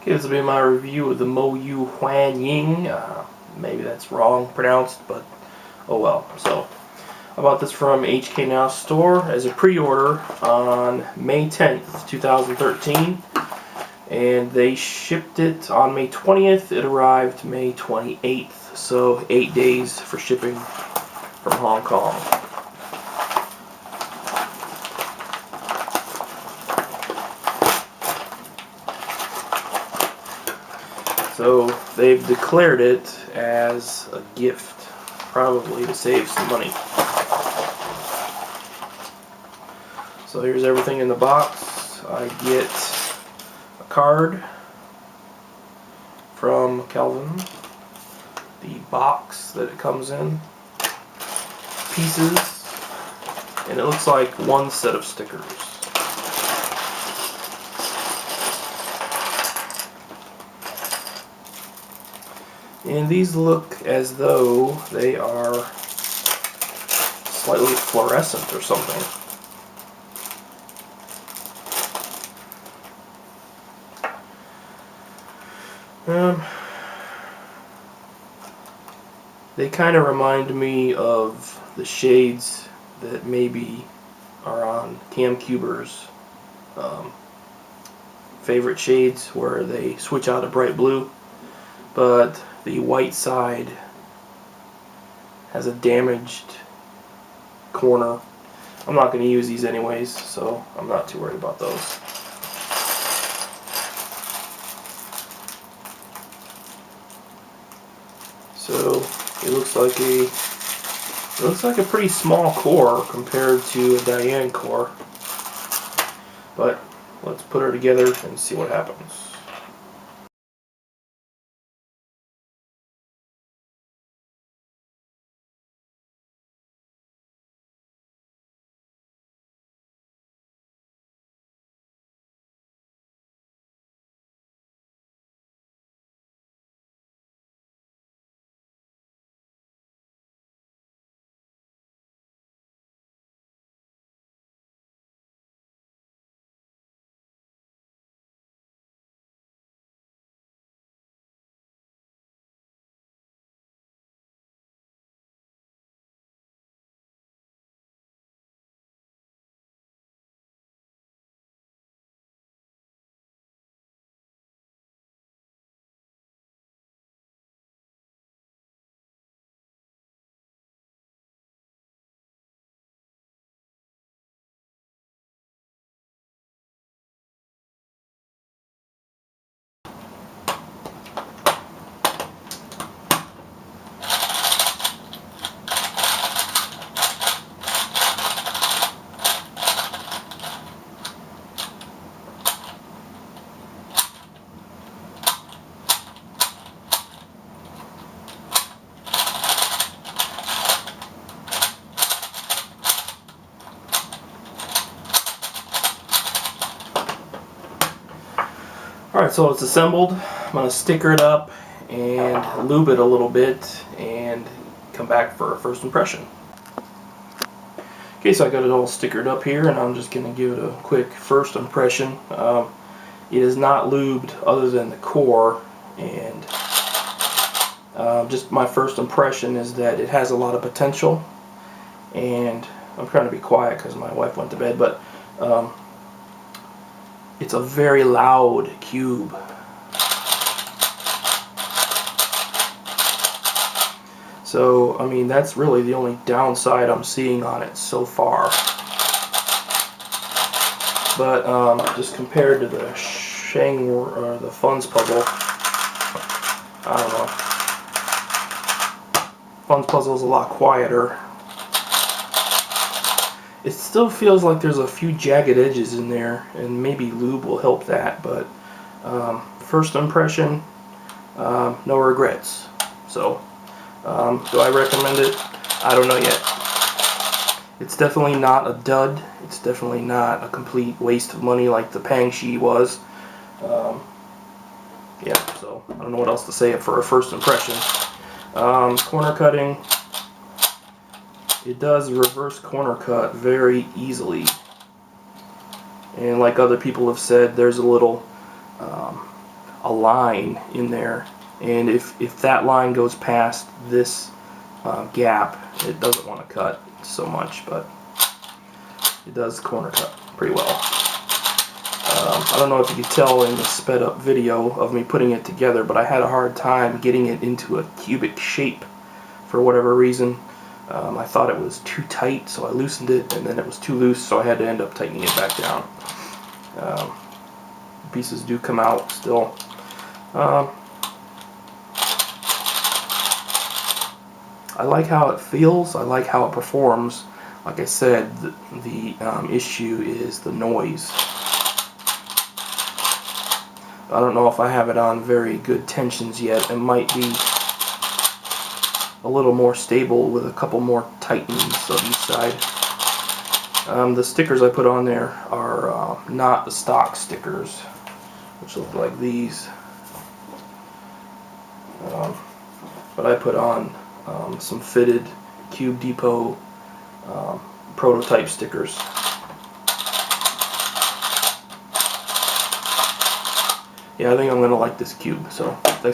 Okay, this will be my review of the MoYu HuanYing. Maybe that's wrong pronounced, but oh well. So, I bought this from HK Now store as a pre-order on May 10th, 2013. And they shipped it on May 20th. It arrived May 28th. So, 8 days for shipping from Hong Kong. So they've declared it as a gift, probably to save some money. So here's everything in the box. I get a card from Calvin, the box that it comes in, pieces, and it looks like one set of stickers. And these look as though they are slightly fluorescent or something. They kind of remind me of the shades that maybe are on Cam Cuber's favorite shades, where they switch out a bright blue, but the white side has a damaged corner. I'm not going to use these anyways, so I'm not too worried about those. So it looks like a pretty small core compared to a Diane core, but let's put her together and see what happens. Alright, so it's assembled. I'm going to sticker it up and lube it a little bit and come back for a first impression. Okay, so I got it all stickered up here, and I'm just going to give it a quick first impression. It is not lubed other than the core, and just my first impression is that it has a lot of potential. And I'm trying to be quiet because my wife went to bed, but it's a very loud cube. So, I mean, that's really the only downside I'm seeing on it so far. But just compared to the Shang or the Funds puzzle, I don't know. Funds puzzle is a lot quieter. It still feels like there's a few jagged edges in there, and maybe lube will help that, but first impression, no regrets. So, do I recommend it? I don't know yet. It's definitely not a dud. It's definitely not a complete waste of money like the Pangshi was. Yeah, so I don't know what else to say for a first impression. Corner cutting. It does reverse corner cut very easily, and like other people have said, there's a little a line in there, and if that line goes past this gap, it doesn't want to cut so much, but it does corner cut pretty well. I don't know if you could tell in the sped up video of me putting it together, but I had a hard time getting it into a cubic shape for whatever reason. I thought it was too tight, so I loosened it, and then it was too loose, so I had to end up tightening it back down. Pieces do come out still. I like how it feels. I like how it performs. Like I said, the issue is the noise. I don't know if I have it on very good tensions yet. It might be a little more stable with a couple more tightenings on each side. The stickers I put on there are not the stock stickers, which look like these. But I put on some fitted Cube Depot prototype stickers. Yeah, I think I'm going to like this cube. So thanks for